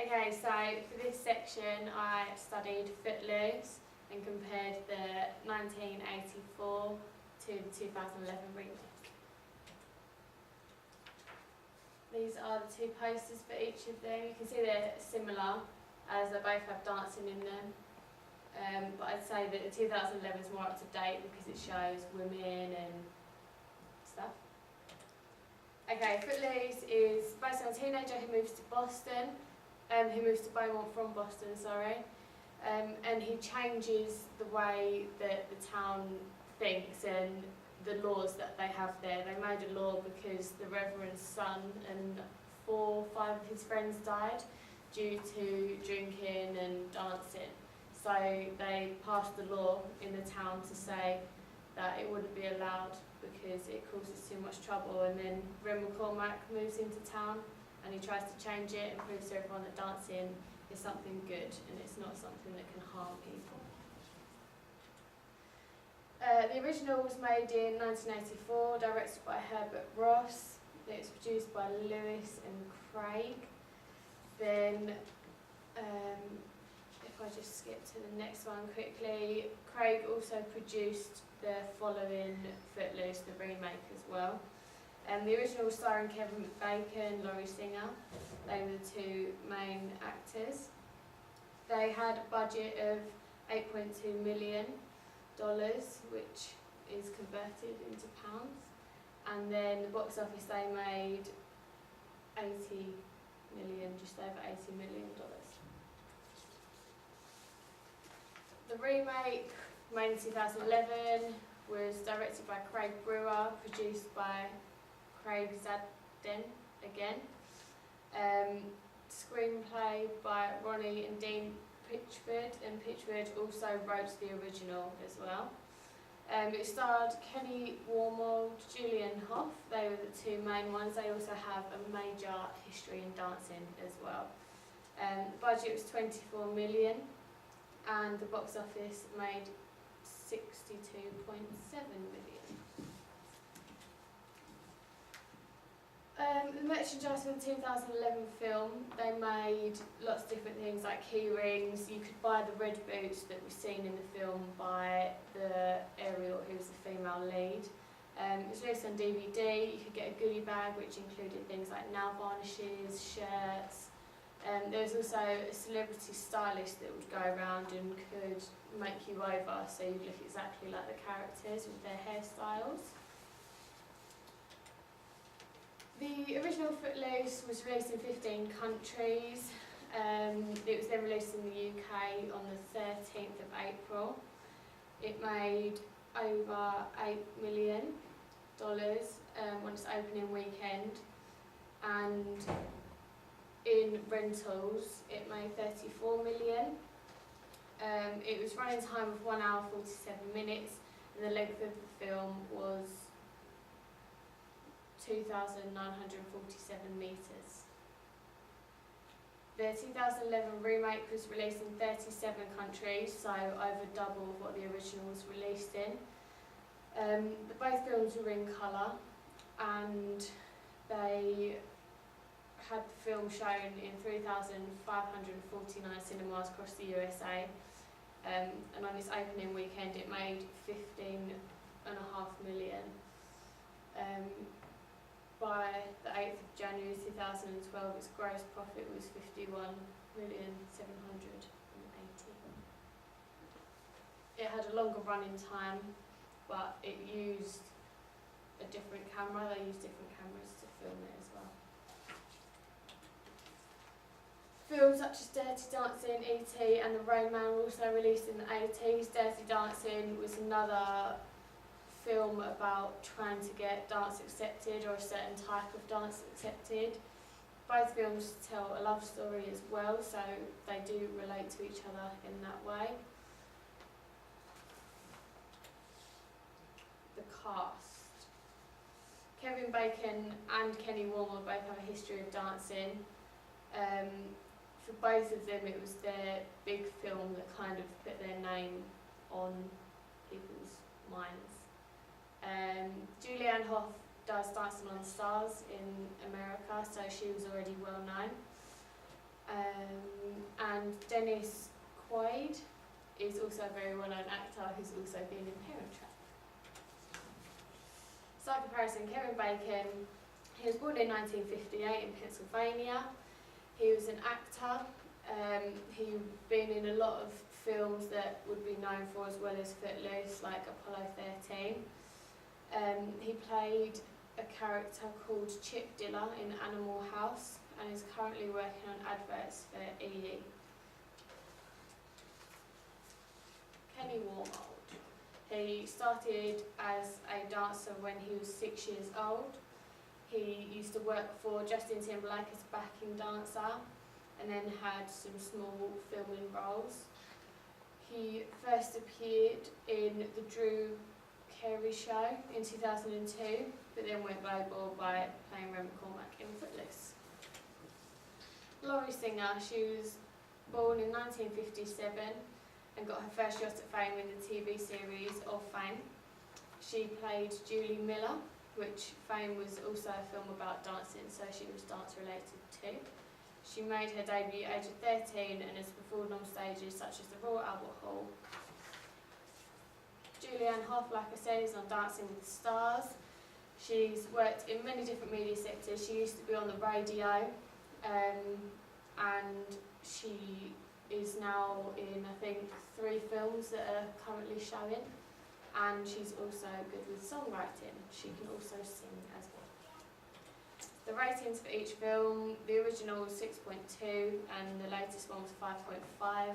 Okay, so for this section I studied Footloose and compared the 1984 to the 2011 remake. These are the two posters for each of them. You can see they're similar as they both have dancing in them. But I'd say that the 2011 is more up to date because it shows women and stuff. Okay, Footloose is based on a teenager who moves to Boston, who moves to Beaumont from Boston, sorry, and he changes the way that the town thinks and the laws that they have there. They made a law because the Reverend's son and 4 or 5 of his friends died due to drinking and dancing. So they passed the law in the town to say that it wouldn't be allowed because it causes too much trouble. And then Ren McCormack moves into town and he tries to change it and proves to everyone that dancing is something good and it's not something that can harm people. The original was made in 1984, directed by Herbert Ross. It was produced by Lewis and Craig. Then, if I just skip to the next one quickly, Craig also produced the following Footloose, the remake as well. The original was starring Kevin Bacon, Laurie Singer. They were the 2 main actors. They had a budget of $8.2 million, which is converted into pounds. And then the box office, they made 80 million, just over $80 million. The remake, made in 2011, was directed by Craig Brewer, produced by Craig Zadden again. Screenplay by Ronnie and Dean Pitchford, and Pitchford also wrote the original as well. It starred Kenny Wormald, Julian Hough. They were the 2 main ones. They also have a major history in dancing as well. The budget was $24 million and the box office made $62.7 million. The merchandise for the 2011 film, they made lots of different things like key rings. You could buy the red boots that were seen in the film by the Ariel, who was the female lead. It was released on DVD. You could get a goodie bag which included things like nail varnishes, shirts. There was also a celebrity stylist that would go around and could make you over so you'd look exactly like the characters with their hairstyles. The original Footloose was released in 15 countries. It was then released in the UK on the 13th of April. It made over $8 million on its opening weekend, and in rentals it made $34 million. It was running time of 1 hour 47 minutes, and the length of the film was 2,947 metres. The 2011 remake was released in 37 countries, so over double of what the original was released in. Both films were in colour, and they had the film shown in 3,549 cinemas across the USA. And on its opening weekend it made $15.5 million. By the 8th of January 2012, its gross profit was $51,780,000. It had a longer running time, but it used a different camera. They used different cameras to film it as well. Films such as Dirty Dancing, E.T. and The Rain Man were also released in the 80s. Dirty Dancing was another film about trying to get dance accepted, or a certain type of dance accepted. Both films tell a love story as well, so they do relate to each other in that way. The cast. Kevin Bacon and Kenny Wormald both have a history of dancing. For both of them it was their big film that kind of put their name on people's minds. Julianne Hough does Dancing on the Stars in America, so she was already well known. And Dennis Quaid is also a very well-known actor who's also been in Parent Trap. Side comparison, Kevin Bacon, he was born in 1958 in Pennsylvania. He was an actor. He'd been in a lot of films that would be known for, as well as Footloose, like Apollo 13. He played a character called Chip Diller in Animal House and is currently working on adverts for EE. Kenny Warmold. He started as a dancer when he was 6 years old. He used to work for Justin Timberlake as a backing dancer and then had some small filming roles. He first appeared in the Drew Carey Show in 2002, but then went global by playing Rem McCormack in Footloose. Laurie Singer, she was born in 1957 and got her first shot at fame in the TV series of Fame. She played Julie Miller, which Fame was also a film about dancing, so she was dance related too. She made her debut at the age of 13 and has performed on stages such as the Royal Albert Hall. Julianne Hough, like I said, is on Dancing with the Stars. She's worked in many different media sectors. She used to be on the radio, and she is now in, I think, 3 films that are currently showing. And she's also good with songwriting. She can also sing as well. The ratings for each film, the original was 6.2 and the latest one was 5.5.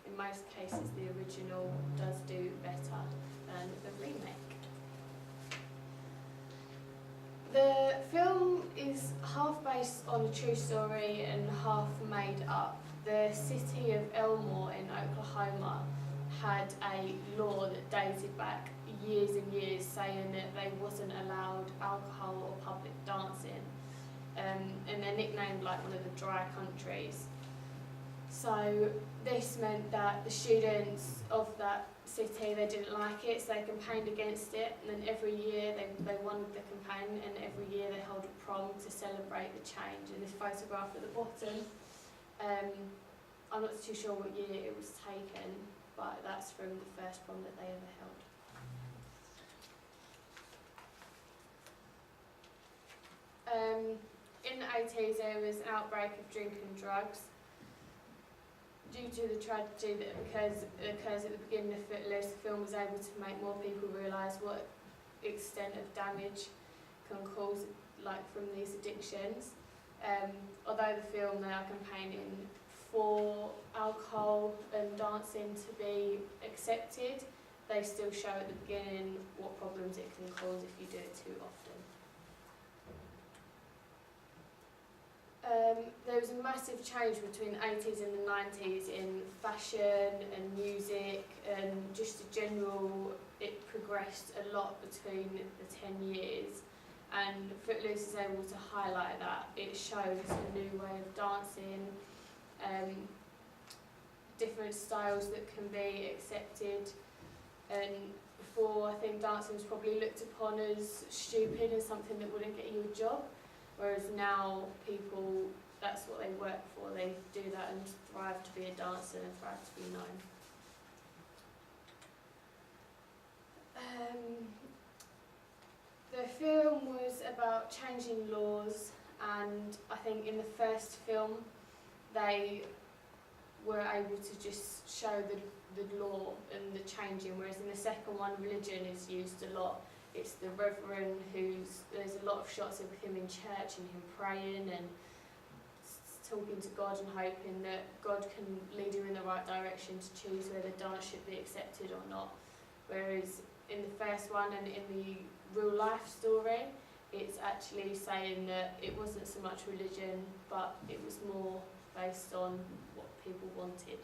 In most cases, the original does do better than the remake. The film is half based on a true story and half made up. The city of Elmore in Oklahoma had a law that dated back years and years saying that they wasn't allowed alcohol or public dancing, and they're nicknamed like one of the dry countries. So this meant that the students of that city, they didn't like it, so they campaigned against it, and then every year they won the campaign, and every year they held a prom to celebrate the change. And this photograph at the bottom, I'm not too sure what year it was taken, but that's from the first prom that they ever held. In the 80s there was an outbreak of drink and drugs. Due to the tragedy that occurs at the beginning of Footloose, the film was able to make more people realise what extent of damage can cause, like, from these addictions. Although the film, they are campaigning for alcohol and dancing to be accepted, they still show at the beginning what problems it can cause if you do it too often. There was a massive change between the 80s and the 90s in fashion and music and just a general, it progressed a lot between the 10 years, and Footloose is able to highlight that. It shows a new way of dancing, different styles that can be accepted, and before I think dancing was probably looked upon as stupid and something that wouldn't get you a job. Whereas now people, that's what they work for, they do that and thrive to be a dancer and thrive to be known. The film was about changing laws, and I think in the first film they were able to just show the law and the changing, whereas in the second one religion is used a lot. It's the Reverend there's a lot of shots of him in church and him praying and talking to God and hoping that God can lead you in the right direction to choose whether dance should be accepted or not. Whereas in the first one and in the real life story, it's actually saying that it wasn't so much religion, but it was more based on what people wanted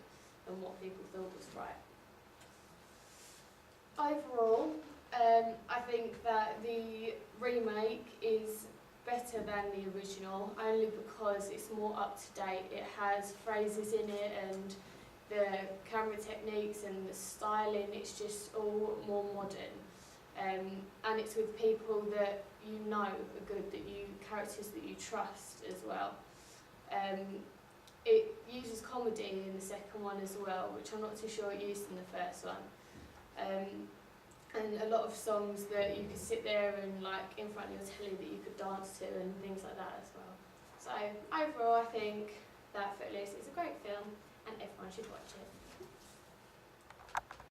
and what people thought was right. Overall, I think that the remake is better than the original, only because it's more up to date. It has phrases in it and the camera techniques and the styling, it's just all more modern. And it's with people that you know are good, characters that you trust as well. It uses comedy in the second one as well, which I'm not too sure it used in the first one. And a lot of songs that you could sit there and like in front of your telly that you could dance to and things like that as well. So overall I think that Footloose is a great film and everyone should watch it.